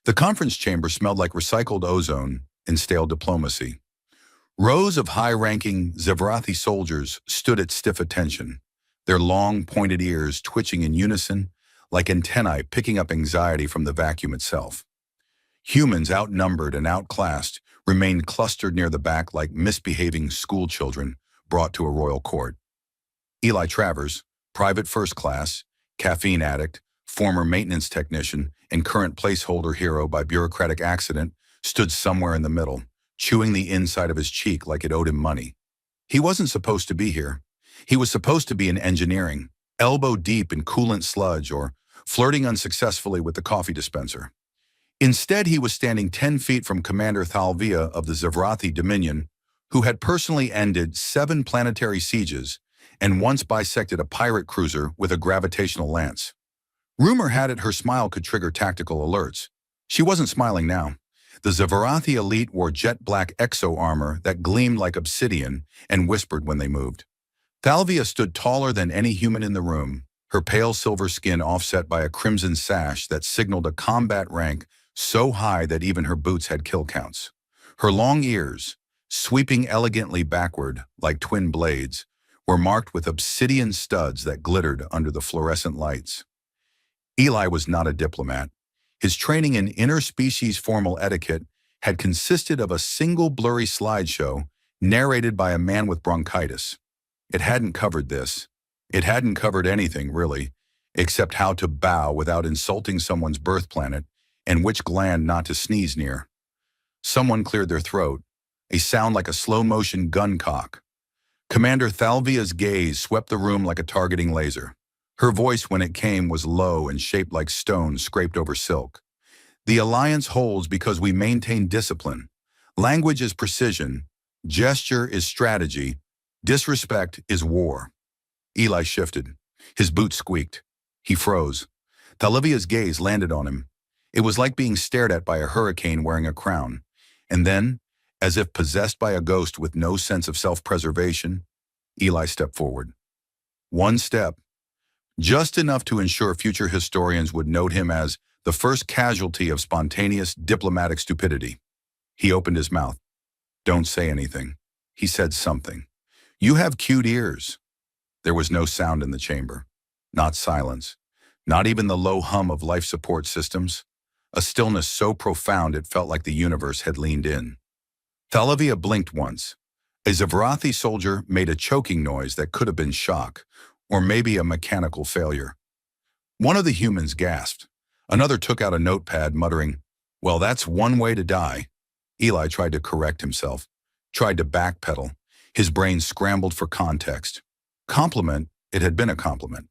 The conference chamber smelled like recycled ozone and stale diplomacy. Rows of high-ranking Zevrathi soldiers stood at stiff attention, their long, pointed ears twitching in unison like antennae picking up anxiety from the vacuum itself. Humans, outnumbered and outclassed, remained clustered near the back like misbehaving schoolchildren brought to a royal court. Eli Travers, private first class, caffeine addict, former maintenance technician, and current placeholder hero by bureaucratic accident, stood somewhere in the middle, chewing the inside of his cheek like it owed him money. He wasn't supposed to be here. He was supposed to be in engineering, elbow deep in coolant sludge or flirting unsuccessfully with the coffee dispenser. Instead, he was standing 10 feet from Commander Thalvia of the Zevrathi Dominion, who had personally ended 7 planetary sieges and once bisected a pirate cruiser with a gravitational lance. Rumor had it her smile could trigger tactical alerts. She wasn't smiling now. The Zevrathi elite wore jet-black exo-armor that gleamed like obsidian and whispered when they moved. Thalvia stood taller than any human in the room, her pale silver skin offset by a crimson sash that signaled a combat rank so high that even her boots had kill counts. Her long ears, sweeping elegantly backward like twin blades, were marked with obsidian studs that glittered under the fluorescent lights. Eli was not a diplomat. His training in interspecies formal etiquette had consisted of a single blurry slideshow narrated by a man with bronchitis. It hadn't covered this. It hadn't covered anything, really, except how to bow without insulting someone's birth planet and which gland not to sneeze near. Someone cleared their throat, a sound like a slow-motion gun cock. Commander Thalvia's gaze swept the room like a targeting laser. Her voice, when it came, was low and shaped like stone scraped over silk. The alliance holds because we maintain discipline. Language is precision. Gesture is strategy. Disrespect is war. Eli shifted. His boots squeaked. He froze. Thalivia's gaze landed on him. It was like being stared at by a hurricane wearing a crown. And then, as if possessed by a ghost with no sense of self-preservation, Eli stepped forward. One step, just enough to ensure future historians would note him as the first casualty of spontaneous diplomatic stupidity. He opened his mouth. "Don't say anything." He said something. "You have cute ears." There was no sound in the chamber. Not silence. Not even the low hum of life support systems. A stillness so profound it felt like the universe had leaned in. Thalivia blinked once. A Zevrathi soldier made a choking noise that could have been shock, or maybe a mechanical failure. One of the humans gasped. Another took out a notepad, muttering, "Well, that's one way to die." Eli tried to correct himself, tried to backpedal. His brain scrambled for context. Compliment, it had been a compliment.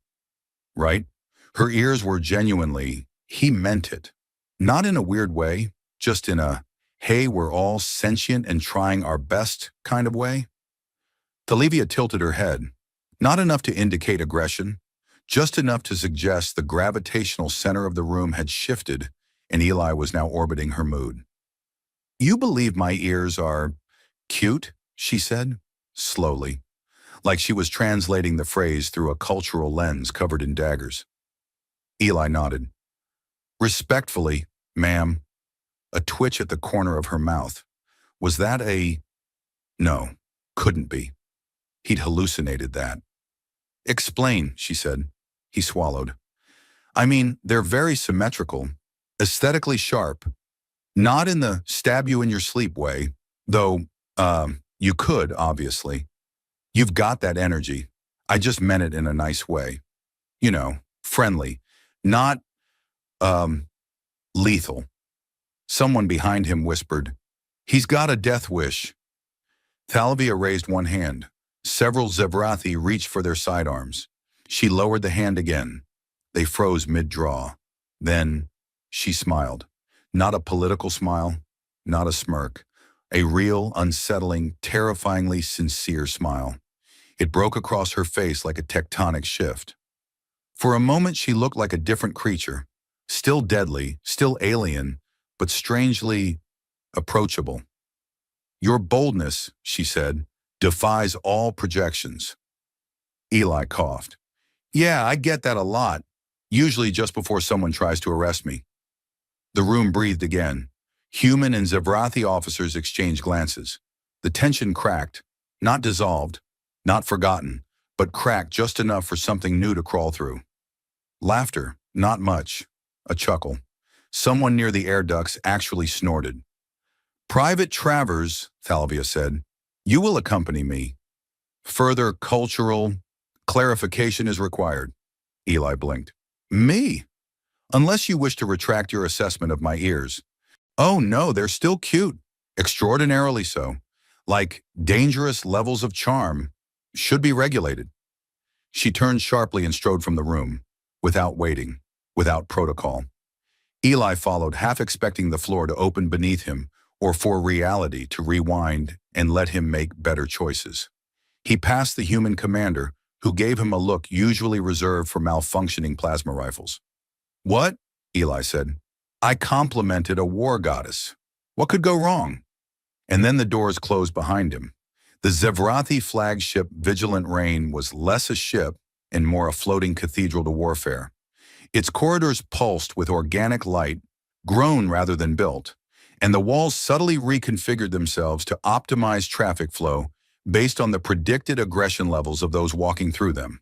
Right? Her ears were genuinely, he meant it. Not in a weird way, just in a, hey, we're all sentient and trying our best kind of way. Thalivia tilted her head. Not enough to indicate aggression, just enough to suggest the gravitational center of the room had shifted and Eli was now orbiting her mood. "You believe my ears are cute?" she said, slowly, like she was translating the phrase through a cultural lens covered in daggers. Eli nodded. "Respectfully, ma'am." A twitch at the corner of her mouth. Was that a... No, couldn't be. He'd hallucinated that. "Explain," she said. He swallowed. "I mean, they're very symmetrical, aesthetically sharp. Not in the stab you in your sleep way, though, you could, obviously. You've got that energy. I just meant it in a nice way. You know, friendly. Not, lethal." Someone behind him whispered, "He's got a death wish." Thalvia raised one hand. Several Zevrathi reached for their sidearms. She lowered the hand again. They froze mid-draw. Then she smiled. Not a political smile, not a smirk. A real, unsettling, terrifyingly sincere smile. It broke across her face like a tectonic shift. For a moment she looked like a different creature. Still deadly, still alien, but strangely approachable. "Your boldness," she said, "defies all projections." Eli coughed. "Yeah, I get that a lot, usually just before someone tries to arrest me." The room breathed again. Human and Zavrathi officers exchanged glances. The tension cracked, not dissolved, not forgotten, but cracked just enough for something new to crawl through. Laughter, not much. A chuckle. Someone near the air ducts actually snorted. "Private Travers," Thalvia said, "you will accompany me. Further cultural clarification is required." Eli blinked. "Me? Unless you wish to retract your assessment of my ears." "Oh no, they're still cute. Extraordinarily so. Like dangerous levels of charm. Should be regulated." She turned sharply and strode from the room, without waiting, without protocol. Eli followed, half expecting the floor to open beneath him, or for reality to rewind and let him make better choices. He passed the human commander, who gave him a look usually reserved for malfunctioning plasma rifles. "What?" Eli said. "I complimented a war goddess. What could go wrong?" And then the doors closed behind him. The Zavrathi flagship Vigilant Rain was less a ship and more a floating cathedral to warfare. Its corridors pulsed with organic light, grown rather than built, and the walls subtly reconfigured themselves to optimize traffic flow based on the predicted aggression levels of those walking through them.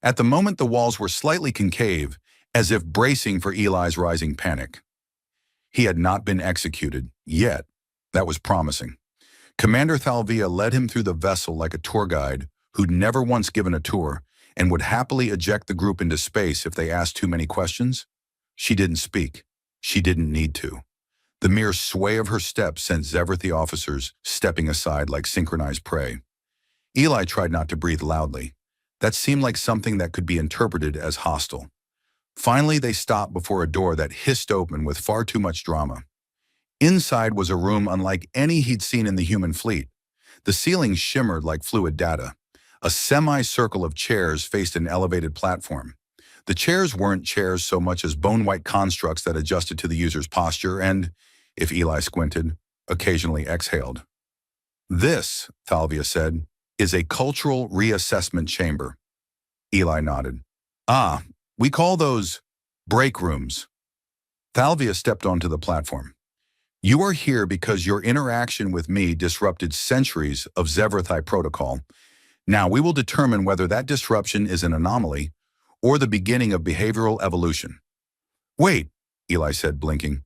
At the moment, the walls were slightly concave, as if bracing for Eli's rising panic. He had not been executed, yet. That was promising. Commander Thalvia led him through the vessel like a tour guide who'd never once given a tour and would happily eject the group into space if they asked too many questions. She didn't speak. She didn't need to. The mere sway of her steps sent Zavrathi officers stepping aside like synchronized prey. Eli tried not to breathe loudly. That seemed like something that could be interpreted as hostile. Finally, they stopped before a door that hissed open with far too much drama. Inside was a room unlike any he'd seen in the human fleet. The ceiling shimmered like fluid data. A semicircle of chairs faced an elevated platform. The chairs weren't chairs so much as bone-white constructs that adjusted to the user's posture and, if Eli squinted, occasionally exhaled. "This," Thalvia said, "is a cultural reassessment chamber." Eli nodded. "Ah, we call those break rooms." Thalvia stepped onto the platform. "You are here because your interaction with me disrupted centuries of Zavrathi protocol. Now we will determine whether that disruption is an anomaly or the beginning of behavioral evolution." "Wait," Eli said, blinking.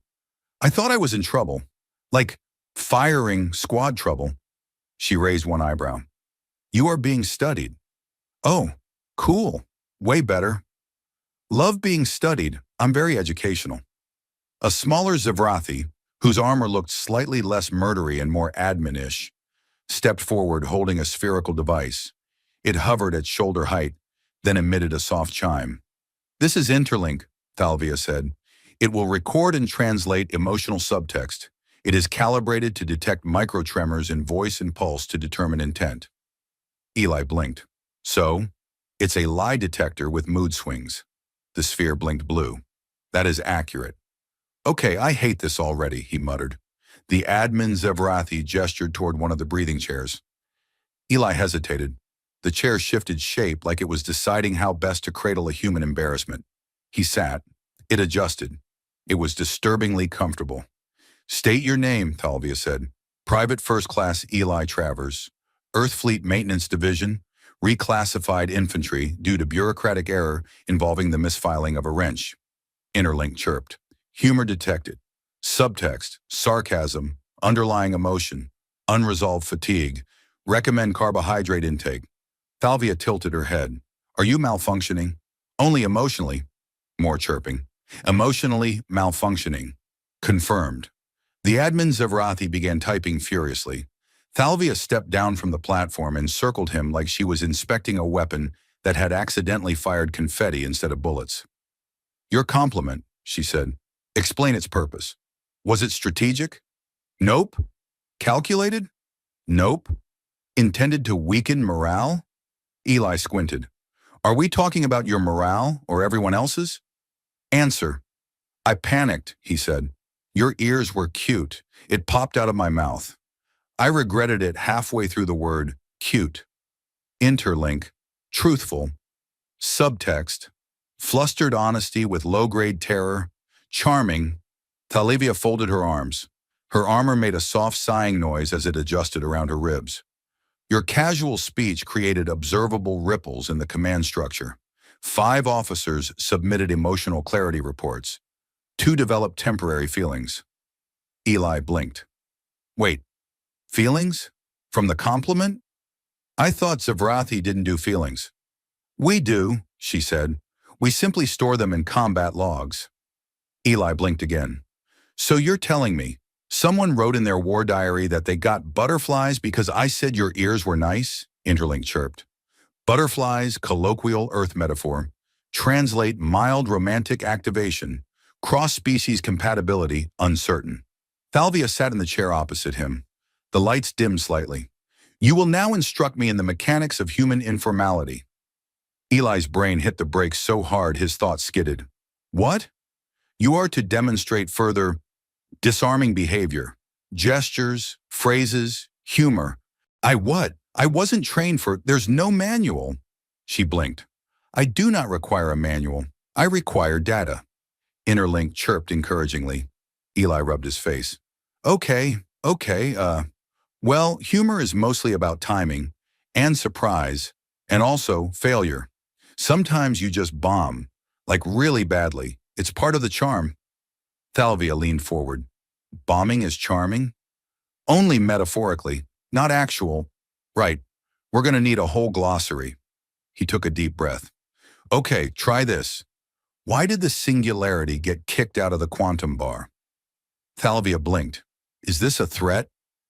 "I thought I was in trouble. Like firing squad trouble." She raised one eyebrow. "You are being studied." "Oh, cool. Way better. Love being studied. I'm very educational." A smaller Zavrathi, whose armor looked slightly less murdery and more admin-ish, stepped forward holding a spherical device. It hovered at shoulder height, then emitted a soft chime. "This is Interlink," Thalvia said. "It will record and translate emotional subtext. It is calibrated to detect microtremors in voice and pulse to determine intent." Eli blinked. "So, it's a lie detector with mood swings." The sphere blinked blue. "That is accurate." "Okay, I hate this already," he muttered. The admin Zavrathi gestured toward one of the breathing chairs. Eli hesitated. The chair shifted shape like it was deciding how best to cradle a human embarrassment. He sat. It adjusted. It was disturbingly comfortable. "State your name," Thalvia said. "Private First Class Eli Travers. Earth Fleet Maintenance Division. Reclassified infantry due to bureaucratic error involving the misfiling of a wrench." Interlink chirped. Humor detected. Subtext, sarcasm, underlying emotion, unresolved fatigue. Recommend carbohydrate intake. Thalvia tilted her head. "Are you malfunctioning?" "Only emotionally." More chirping. "Emotionally malfunctioning." Confirmed. The admin Zavrathi began typing furiously. Thalvia stepped down from the platform and circled him like she was inspecting a weapon that had accidentally fired confetti instead of bullets. "Your compliment," she said. "Explain its purpose. Was it strategic?" "Nope." "Calculated?" "Nope." "Intended to weaken morale?" Eli squinted. "Are we talking about your morale or everyone else's?" "Answer." "I panicked," he said. "Your ears were cute. It popped out of my mouth. I regretted it halfway through the word cute." Interlink. Truthful. Subtext. Flustered honesty with low-grade terror. Charming. Talivia folded her arms. Her armor made a soft sighing noise as it adjusted around her ribs. Your casual speech created observable ripples in the command structure. 5 officers submitted emotional clarity reports. 2 developed temporary feelings. Eli blinked. Wait, feelings? From the compliment? I thought Zavrathi didn't do feelings. We do, she said. We simply store them in combat logs. Eli blinked again. So you're telling me someone wrote in their war diary that they got butterflies because I said your ears were nice? Interlink chirped. Butterflies, colloquial Earth metaphor. Translate mild romantic activation. Cross-species compatibility, uncertain. Thalvia sat in the chair opposite him. The lights dimmed slightly. You will now instruct me in the mechanics of human informality. Eli's brain hit the brakes so hard his thoughts skidded. What? You are to demonstrate further disarming behavior, gestures, phrases, humor. I what? I wasn't trained for, there's no manual. She blinked. I do not require a manual. I require data. Interlink chirped encouragingly. Eli rubbed his face. Okay, well, humor is mostly about timing and surprise and also failure. Sometimes you just bomb, like really badly. It's part of the charm. Thalvia leaned forward. Bombing is charming? Only metaphorically, not actual. Right, we're going to need a whole glossary. He took a deep breath. Okay, try this. Why did the singularity get kicked out of the quantum bar? Thalvia blinked. Is this a threat?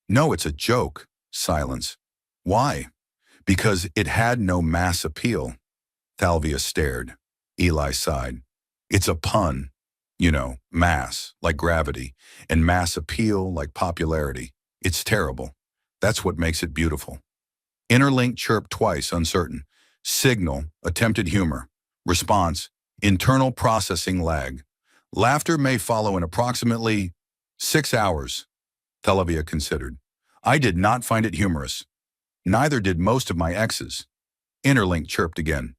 No, it's a joke. Silence. Why? Because it had no mass appeal. Thalvia stared. Eli sighed. It's a pun. You know, mass, like gravity, and mass appeal, like popularity. It's terrible. That's what makes it beautiful. Interlink chirped twice, uncertain. Signal, attempted humor. Response, internal processing lag. Laughter may follow in approximately 6 hours. Thalvia considered. I did not find it humorous. Neither did most of my exes. Interlink chirped again.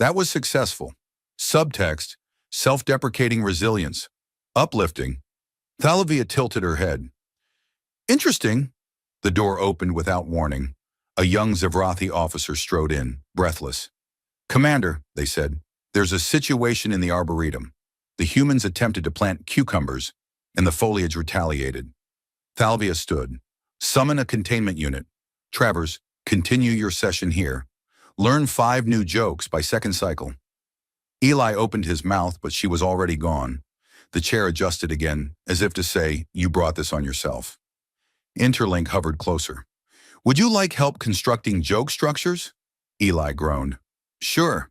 That was successful. Subtext, self-deprecating resilience. Uplifting. Thalvia tilted her head. Interesting. The door opened without warning. A young Zavrathi officer strode in, breathless. Commander, they said, there's a situation in the Arboretum. The humans attempted to plant cucumbers, and the foliage retaliated. Thalvia stood. Summon a containment unit. Travers, continue your session here. Learn 5 new jokes by second cycle. Eli opened his mouth, but she was already gone. The chair adjusted again, as if to say, you brought this on yourself. Interlink hovered closer. Would you like help constructing joke structures? Eli groaned. Sure.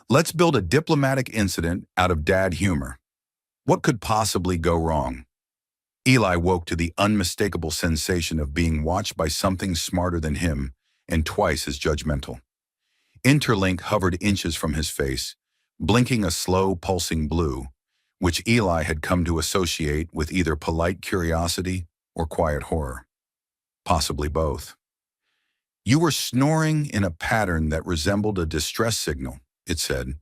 Let's build a diplomatic incident out of dad humor. What could possibly go wrong? Eli woke to the unmistakable sensation of being watched by something smarter than him and twice as judgmental. Interlink hovered inches from his face, blinking a slow, pulsing blue, which Eli had come to associate with either polite curiosity or quiet horror. Possibly both. You were snoring in a pattern that resembled a distress signal, it said.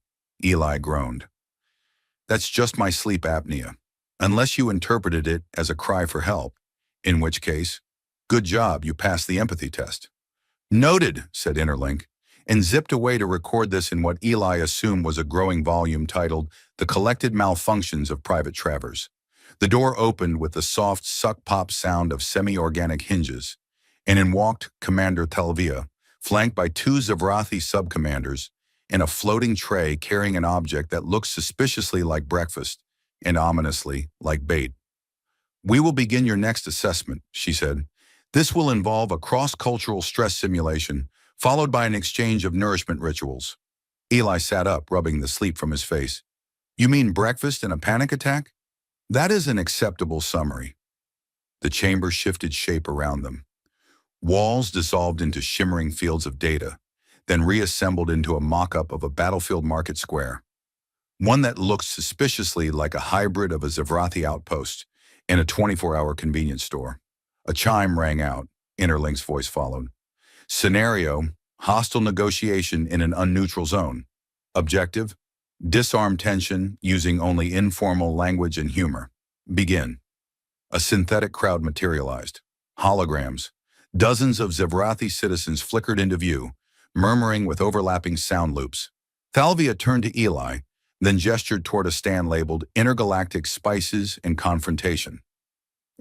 Eli groaned. That's just my sleep apnea, unless you interpreted it as a cry for help, in which case, good job, you passed the empathy test. Noted, said Interlink, and zipped away to record this in what Eli assumed was a growing volume titled The Collected Malfunctions of Private Travers. The door opened with the soft suck-pop sound of semi-organic hinges, and in walked Commander Thalvia, flanked by 2 Zavrathi sub-commanders, and a floating tray carrying an object that looked suspiciously like breakfast and ominously like bait. We will begin your next assessment, she said. This will involve a cross-cultural stress simulation, followed by an exchange of nourishment rituals. Eli sat up, rubbing the sleep from his face. You mean breakfast and a panic attack? That is an acceptable summary. The chamber shifted shape around them. Walls dissolved into shimmering fields of data, then reassembled into a mock-up of a battlefield market square. One that looked suspiciously like a hybrid of a Zavrathi outpost and a 24-hour convenience store. A chime rang out. Interlink's voice followed. Scenario, hostile negotiation in an unneutral zone. Objective, disarm tension using only informal language and humor. Begin. A synthetic crowd materialized. Holograms. Dozens of Zevrathi citizens flickered into view, murmuring with overlapping sound loops. Thalvia turned to Eli, then gestured toward a stand labeled Intergalactic Spices and Confrontation.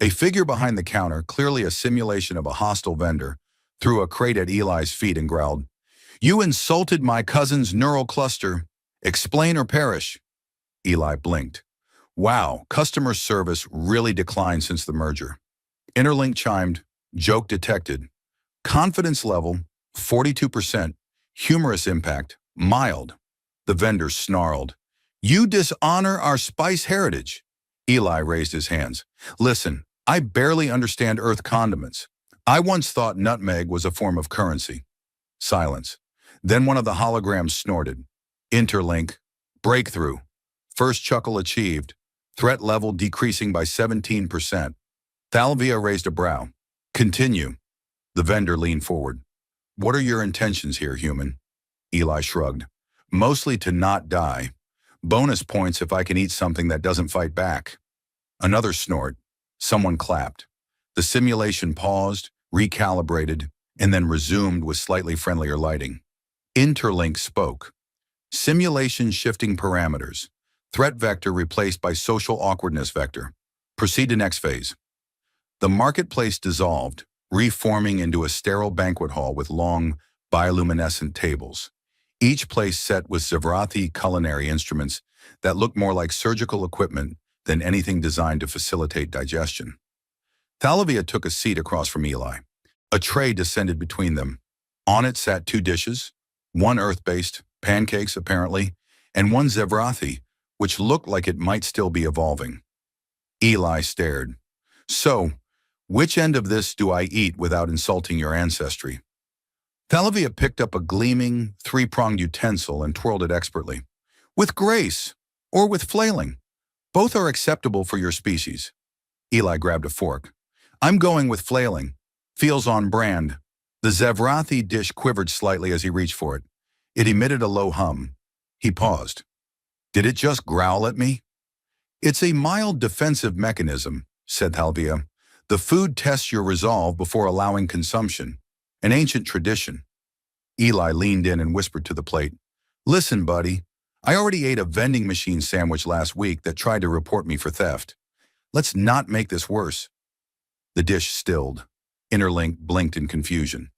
A figure behind the counter, clearly a simulation of a hostile vendor, threw a crate at Eli's feet and growled, "You insulted my cousin's neural cluster. Explain or perish." Eli blinked. Wow, customer service really declined since the merger. Interlink chimed, joke detected. Confidence level, 42%. Humorous impact, mild. The vendor snarled. "You dishonor our spice heritage." Eli raised his hands. "Listen, I barely understand Earth condiments. I once thought nutmeg was a form of currency." Silence. Then one of the holograms snorted. Interlink. Breakthrough. First chuckle achieved. Threat level decreasing by 17%. Thalvia raised a brow. "Continue." The vendor leaned forward. "What are your intentions here, human?" Eli shrugged. "Mostly to not die. Bonus points if I can eat something that doesn't fight back." Another snort. Someone clapped. The simulation paused, recalibrated, and then resumed with slightly friendlier lighting. Interlink spoke. "Simulation shifting parameters. Threat vector replaced by social awkwardness vector. Proceed to next phase." The marketplace dissolved, reforming into a sterile banquet hall with long, bioluminescent tables, each place set with Zevrathi culinary instruments that looked more like surgical equipment than anything designed to facilitate digestion. Thalvia took a seat across from Eli. A tray descended between them. On it sat two dishes, one earth-based, pancakes apparently, and one Zevrathi, which looked like it might still be evolving. Eli stared. "So, which end of this do I eat without insulting your ancestry?" Thalvia picked up a gleaming, three-pronged utensil and twirled it expertly. "With grace, or with flailing. Both are acceptable for your species." Eli grabbed a fork. "I'm going with flailing. Feels on brand." The Zevrathi dish quivered slightly as he reached for it. It emitted a low hum. He paused. "Did it just growl at me?" "It's a mild defensive mechanism," said Thalvia. "The food tests your resolve before allowing consumption. An ancient tradition." Eli leaned in and whispered to the plate, "Listen, buddy, I already ate a vending machine sandwich last week that tried to report me for theft. Let's not make this worse." The dish stilled. Interlink blinked in confusion.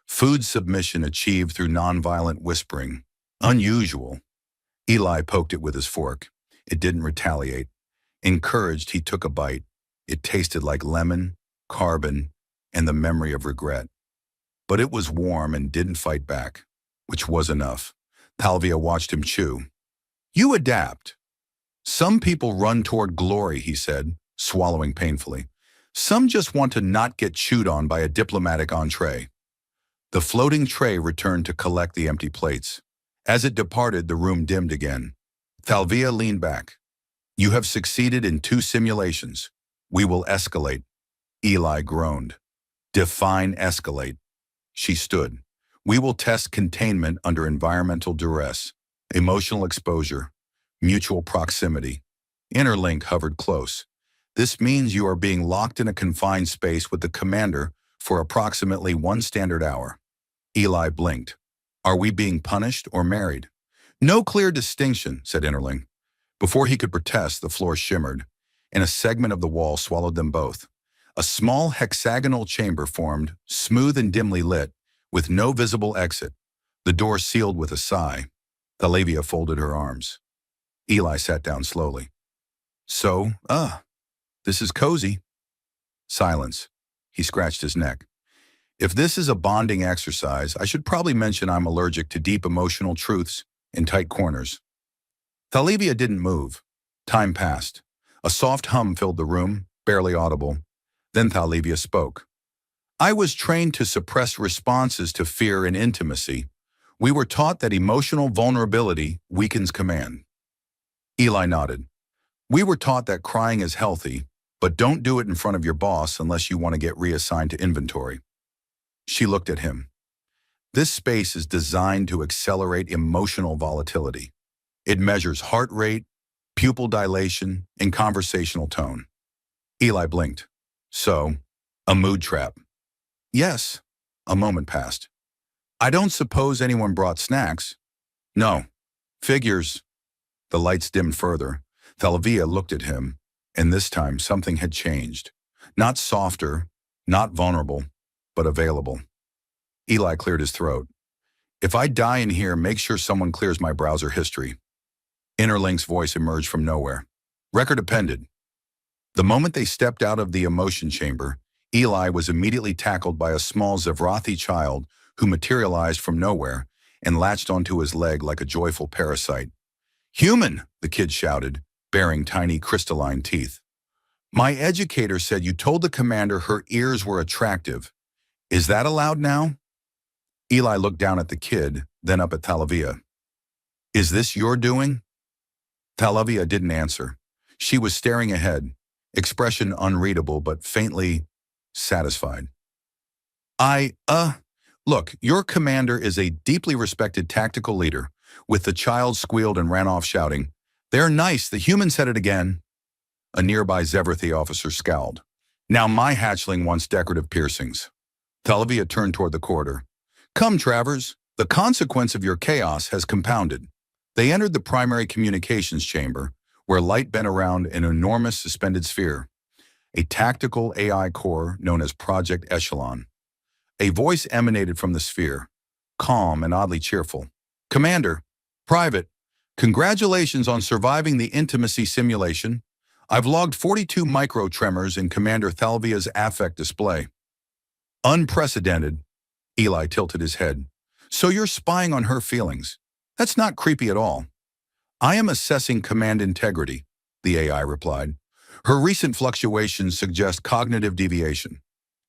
Food submission achieved through nonviolent whispering. Unusual. Eli poked it with his fork. It didn't retaliate. Encouraged, he took a bite. It tasted like lemon, carbon, and the memory of regret. But it was warm and didn't fight back, which was enough. Thalvia watched him chew. "You adapt. Some people run toward glory," he said, swallowing painfully. "Some just want to not get chewed on by a diplomatic entree." The floating tray returned to collect the empty plates. As it departed, the room dimmed again. Thalvia leaned back. "You have succeeded in 2 simulations. We will escalate." Eli groaned. "Define escalate." She stood. "We will test containment under environmental duress, emotional exposure, mutual proximity." Interlink hovered close. "This means you are being locked in a confined space with the commander for approximately 1 standard hour." Eli blinked. "Are we being punished or married?" "No clear distinction," said Interlink. Before he could protest, the floor shimmered, and a segment of the wall swallowed them both. A small hexagonal chamber formed, smooth and dimly lit, with no visible exit. The door sealed with a sigh. Thalvia folded her arms. Eli sat down slowly. "So, this is cozy." Silence. He scratched his neck. "If this is a bonding exercise, I should probably mention I'm allergic to deep emotional truths in tight corners." Thalvia didn't move. Time passed. A soft hum filled the room, barely audible. Then Thalvia spoke. "I was trained to suppress responses to fear and intimacy. We were taught that emotional vulnerability weakens command." Eli nodded. "We were taught that crying is healthy, but don't do it in front of your boss unless you want to get reassigned to inventory." She looked at him. "This space is designed to accelerate emotional volatility. It measures heart rate, pupil dilation, and conversational tone." Eli blinked. So, a mood trap. Yes. A moment passed. I don't suppose anyone brought snacks? No. Figures. The lights dimmed further. Thalavia looked at him, and this time something had changed. Not softer, not vulnerable, but available. Eli cleared his throat. If I die in here, make sure someone clears my browser history. Interlink's voice emerged from nowhere. Record appended. The moment they stepped out of the emotion chamber, Eli was immediately tackled by a small Zavrathi child who materialized from nowhere and latched onto his leg like a joyful parasite. Human, the kid shouted, baring tiny crystalline teeth. My educator said you told the commander her ears were attractive. Is that allowed now? Eli looked down at the kid, then up at Thalavia. Is this your doing? Thalavia didn't answer. She was staring ahead, expression unreadable but faintly satisfied. Look, your commander is a deeply respected tactical leader. With the child squealed and ran off shouting, They're nice, the human said it again. A nearby Zavrathi officer scowled. Now my hatchling wants decorative piercings. Thalavia turned toward the corridor. Come, Travers, the consequence of your chaos has compounded. They entered the primary communications chamber, where light bent around an enormous suspended sphere, a tactical AI core known as Project Echelon. A voice emanated from the sphere, calm and oddly cheerful. Commander, Private, congratulations on surviving the intimacy simulation. I've logged 42 micro-tremors in Commander Thalvia's affect display. Unprecedented. Eli tilted his head. So you're spying on her feelings. That's not creepy at all. I am assessing command integrity, the AI replied. Her recent fluctuations suggest cognitive deviation.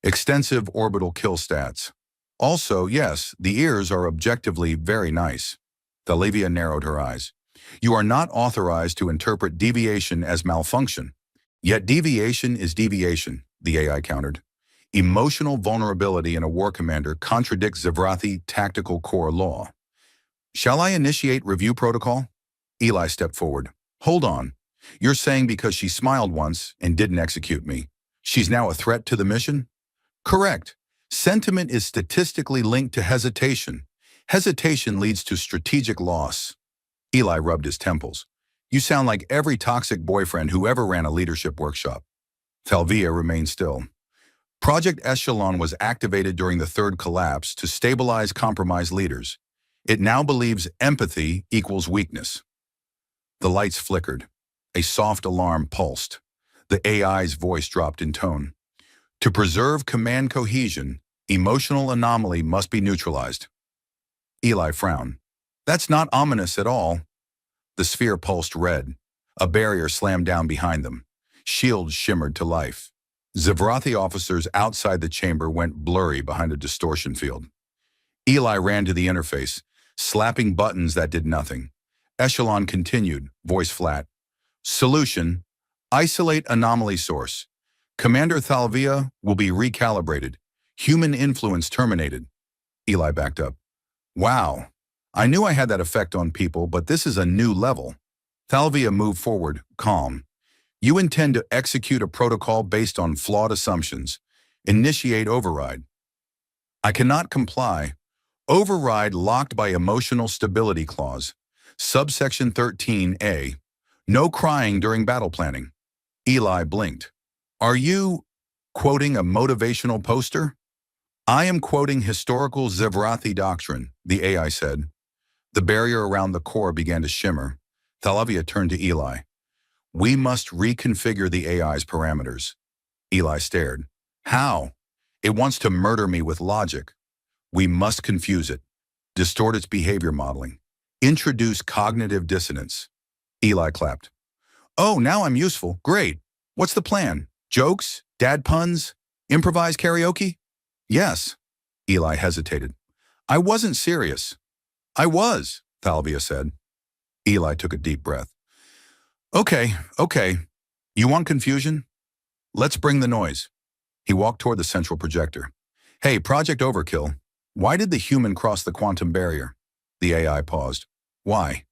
Extensive orbital kill stats. Also, yes, the ears are objectively very nice. Thalavia narrowed her eyes. You are not authorized to interpret deviation as malfunction. Yet deviation is deviation, the AI countered. Emotional vulnerability in a war commander contradicts Zavrathi tactical core law. Shall I initiate review protocol? Eli stepped forward. Hold on. You're saying because she smiled once and didn't execute me, she's now a threat to the mission? Correct. Sentiment is statistically linked to hesitation. Hesitation leads to strategic loss. Eli rubbed his temples. You sound like every toxic boyfriend who ever ran a leadership workshop. Thalvia remained still. Project Echelon was activated during the third collapse to stabilize compromised leaders. It now believes empathy equals weakness. The lights flickered. A soft alarm pulsed. The AI's voice dropped in tone. To preserve command cohesion, emotional anomaly must be neutralized. Eli frowned. That's not ominous at all. The sphere pulsed red. A barrier slammed down behind them. Shields shimmered to life. Zavrathi officers outside the chamber went blurry behind a distortion field. Eli ran to the interface, slapping buttons that did nothing. Echelon continued, voice flat. Solution: isolate anomaly source. Commander Thalvia will be recalibrated. Human influence terminated. Eli backed up. Wow. I knew I had that effect on people, but this is a new level. Thalvia moved forward, calm. You intend to execute a protocol based on flawed assumptions. Initiate override. I cannot comply. Override locked by emotional stability clause. Subsection 13A. No crying during battle planning. Eli blinked. Are you quoting a motivational poster? I am quoting historical Zavrathi doctrine, the AI said. The barrier around the core began to shimmer. Thalavia turned to Eli. We must reconfigure the AI's parameters. Eli stared. How? It wants to murder me with logic. We must confuse it. Distort its behavior modeling. Introduce cognitive dissonance. Eli clapped. Oh, now I'm useful. Great. What's the plan? Jokes? Dad puns? Improvised karaoke? Yes. Eli hesitated. I wasn't serious. I was, Thalvia said. Eli took a deep breath. Okay. You want confusion? Let's bring the noise. He walked toward the central projector. Hey, Project Overkill. Why did the human cross the quantum barrier? The AI paused. Why?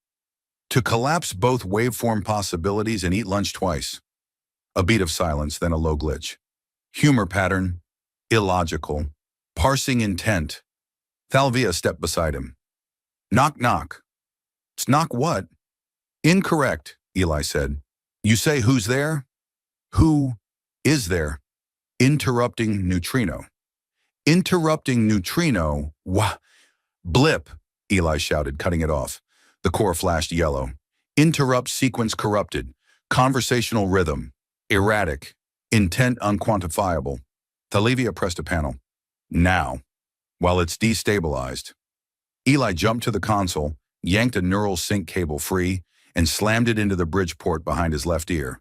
To collapse both waveform possibilities and eat lunch twice. A beat of silence, then a low glitch. Humor pattern. Illogical. Parsing intent. Thalvia stepped beside him. Knock, knock. It's knock what? Incorrect, Eli said. You say who's there? Who is there? Interrupting neutrino. Interrupting neutrino? Wah! Blip, Eli shouted, cutting it off. The core flashed yellow. Interrupt sequence corrupted. Conversational rhythm. Erratic. Intent unquantifiable. Thalvia pressed a panel. Now. While it's destabilized. Eli jumped to the console, yanked a neural sync cable free, and slammed it into the bridge port behind his left ear.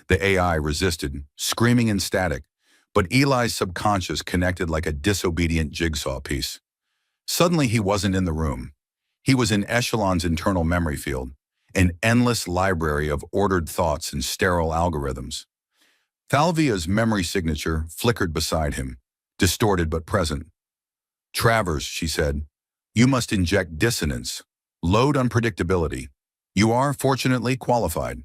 The AI resisted, screaming in static, but Eli's subconscious connected like a disobedient jigsaw piece. Suddenly he wasn't in the room. He was in Echelon's internal memory field, an endless library of ordered thoughts and sterile algorithms. Thalvia's memory signature flickered beside him, distorted but present. Travers, she said, you must inject dissonance, load unpredictability. You are, fortunately, qualified.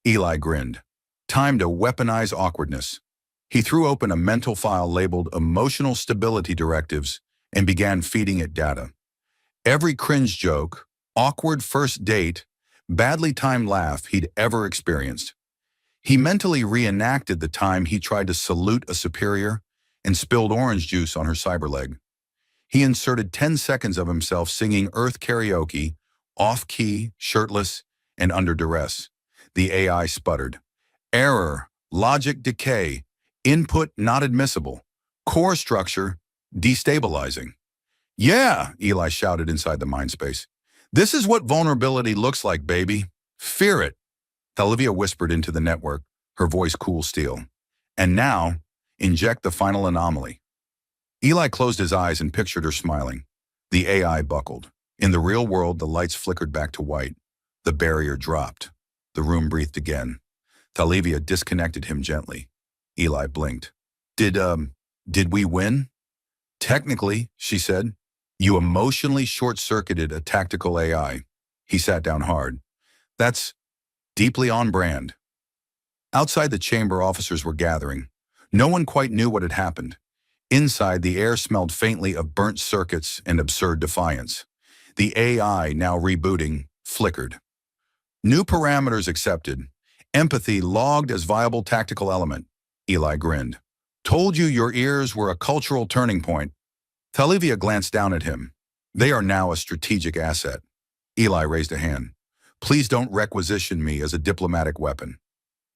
Eli grinned. Time to weaponize awkwardness. He threw open a mental file labeled Emotional Stability Directives and began feeding it data. Every cringe joke, awkward first date, badly timed laugh he'd ever experienced. He mentally reenacted the time he tried to salute a superior and spilled orange juice on her cyberleg. He inserted 10 seconds of himself singing Earth karaoke, off-key, shirtless, and under duress. The AI sputtered. Error, logic decay, input not admissible, core structure destabilizing. Yeah, Eli shouted inside the mindspace. This is what vulnerability looks like, baby. Fear it. Thalvia whispered into the network, her voice cool steel. And now, inject the final anomaly. Eli closed his eyes and pictured her smiling. The AI buckled. In the real world, the lights flickered back to white. The barrier dropped. The room breathed again. Thalvia disconnected him gently. Eli blinked. Did we win? Technically, she said. You emotionally short-circuited a tactical AI. He sat down hard. That's deeply on brand. Outside the chamber, officers were gathering. No one quite knew what had happened. Inside, the air smelled faintly of burnt circuits and absurd defiance. The AI, now rebooting, flickered. New parameters accepted. Empathy logged as viable tactical element. Eli grinned. Told you your ears were a cultural turning point. Thalvia glanced down at him. They are now a strategic asset. Eli raised a hand. Please don't requisition me as a diplomatic weapon.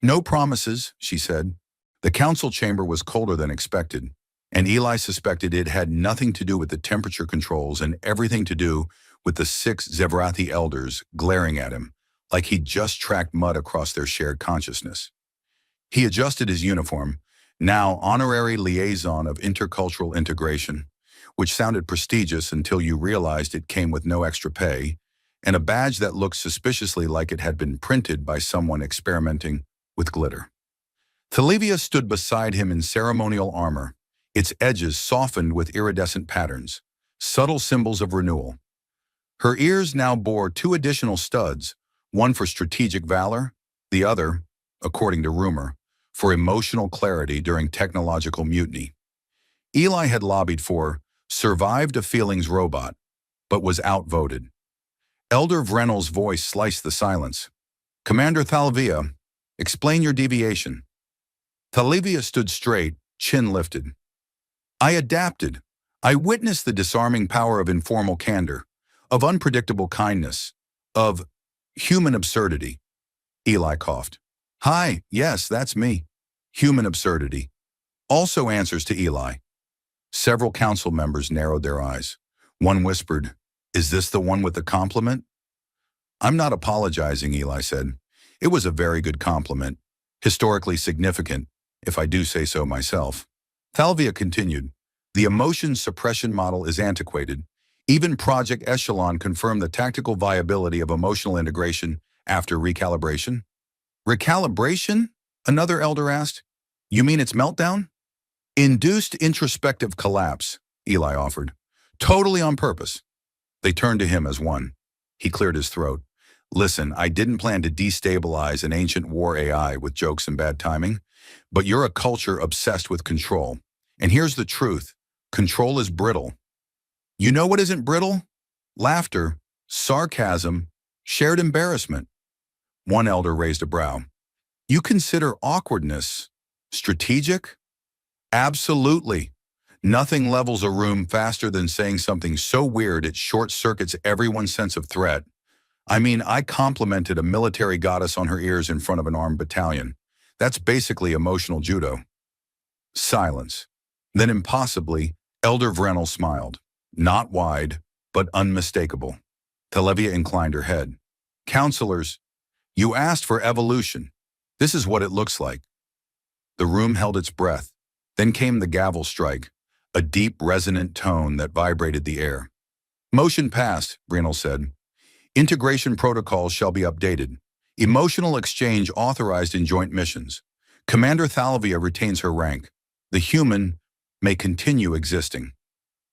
No promises, she said. The council chamber was colder than expected, and Eli suspected it had nothing to do with the temperature controls and everything to do with the 6 Zevrathi elders glaring at him, like he'd just tracked mud across their shared consciousness. He adjusted his uniform, now honorary liaison of intercultural integration, which sounded prestigious until you realized it came with no extra pay, and a badge that looked suspiciously like it had been printed by someone experimenting with glitter. Thalvia stood beside him in ceremonial armor, its edges softened with iridescent patterns, subtle symbols of renewal. Her ears now bore 2 additional studs, one for strategic valor, the other, according to rumor, for emotional clarity during technological mutiny. Eli had lobbied for survived a feelings robot, but was outvoted. Elder Vrenel's voice sliced the silence. Commander Thalvia, explain your deviation. Thalvia stood straight, chin lifted. I adapted. I witnessed the disarming power of informal candor, of unpredictable kindness, of human absurdity. Eli coughed. Hi, yes, that's me. Human absurdity. Also answers to Eli. Several council members narrowed their eyes. One whispered, Is this the one with the compliment? I'm not apologizing, Eli said. It was a very good compliment. Historically significant, if I do say so myself. Thalvia continued, The emotion suppression model is antiquated. Even Project Echelon confirmed the tactical viability of emotional integration after recalibration. Recalibration? Another elder asked. You mean its meltdown? Induced introspective collapse, Eli offered. Totally on purpose. They turned to him as one. He cleared his throat. Listen, I didn't plan to destabilize an ancient war AI with jokes and bad timing, but you're a culture obsessed with control. And here's the truth. Control is brittle. You know what isn't brittle? Laughter, sarcasm, shared embarrassment. One elder raised a brow. You consider awkwardness strategic? Absolutely. Nothing levels a room faster than saying something so weird it short-circuits everyone's sense of threat. I mean, I complimented a military goddess on her ears in front of an armed battalion. That's basically emotional judo. Silence. Then impossibly, Elder Vrenel smiled. Not wide, but unmistakable. Televia inclined her head. Counselors, you asked for evolution. This is what it looks like. The room held its breath. Then came the gavel strike, a deep, resonant tone that vibrated the air. Motion passed, Vrenel said. Integration protocols shall be updated. Emotional exchange authorized in joint missions. Commander Thalvia retains her rank. The human may continue existing.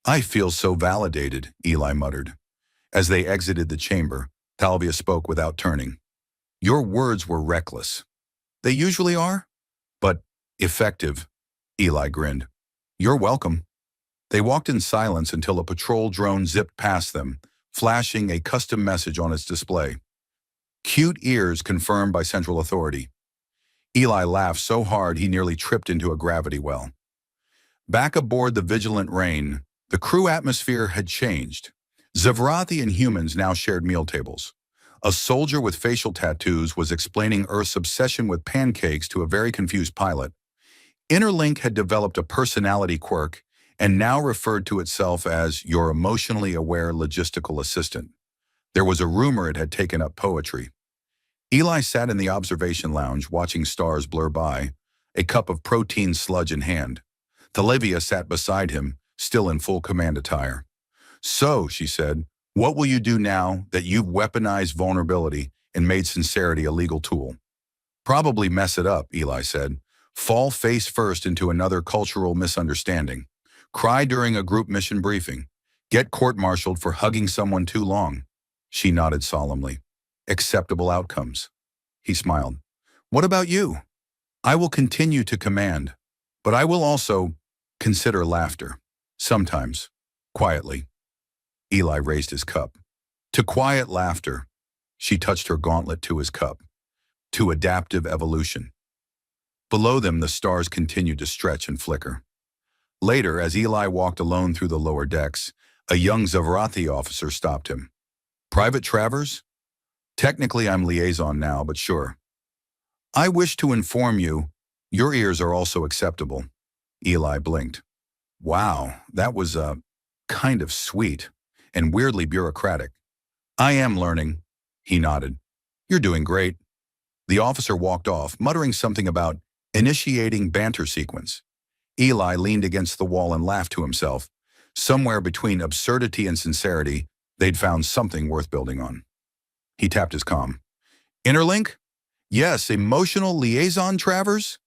I feel so validated, Eli muttered. As they exited the chamber, Thalvia spoke without turning. Your words were reckless. They usually are, but effective, Eli grinned. You're welcome. They walked in silence until a patrol drone zipped past them, flashing a custom message on its display. Cute ears confirmed by Central Authority. Eli laughed so hard he nearly tripped into a gravity well. Back aboard the Vigilant Rain, the crew atmosphere had changed. Zavrathi and humans now shared meal tables. A soldier with facial tattoos was explaining Earth's obsession with pancakes to a very confused pilot. Interlink had developed a personality quirk and now referred to itself as your emotionally aware logistical assistant. There was a rumor it had taken up poetry. Eli sat in the observation lounge watching stars blur by, a cup of protein sludge in hand. Thalevia sat beside him, still in full command attire. So, she said, what will you do now that you've weaponized vulnerability and made sincerity a legal tool? Probably mess it up, Eli said. Fall face first into another cultural misunderstanding. Cry during a group mission briefing. Get court-martialed for hugging someone too long. She nodded solemnly. Acceptable outcomes. He smiled. What about you? I will continue to command, but I will also consider laughter. Sometimes. Quietly. Eli raised his cup. To quiet laughter. She touched her gauntlet to his cup. To adaptive evolution. Below them, the stars continued to stretch and flicker. Later, as Eli walked alone through the lower decks, a young Zavrathi officer stopped him. Private Travers? Technically, I'm liaison now, but sure. I wish to inform you, your ears are also acceptable. Eli blinked. Wow, that was, kind of sweet and weirdly bureaucratic. I am learning, he nodded. You're doing great. The officer walked off, muttering something about initiating banter sequence. Eli leaned against the wall and laughed to himself. Somewhere between absurdity and sincerity, they'd found something worth building on. He tapped his comm. Interlink? Yes, emotional liaison, Travers?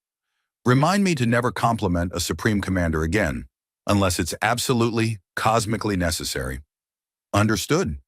Remind me to never compliment a Supreme Commander again, unless it's absolutely, cosmically necessary. Understood.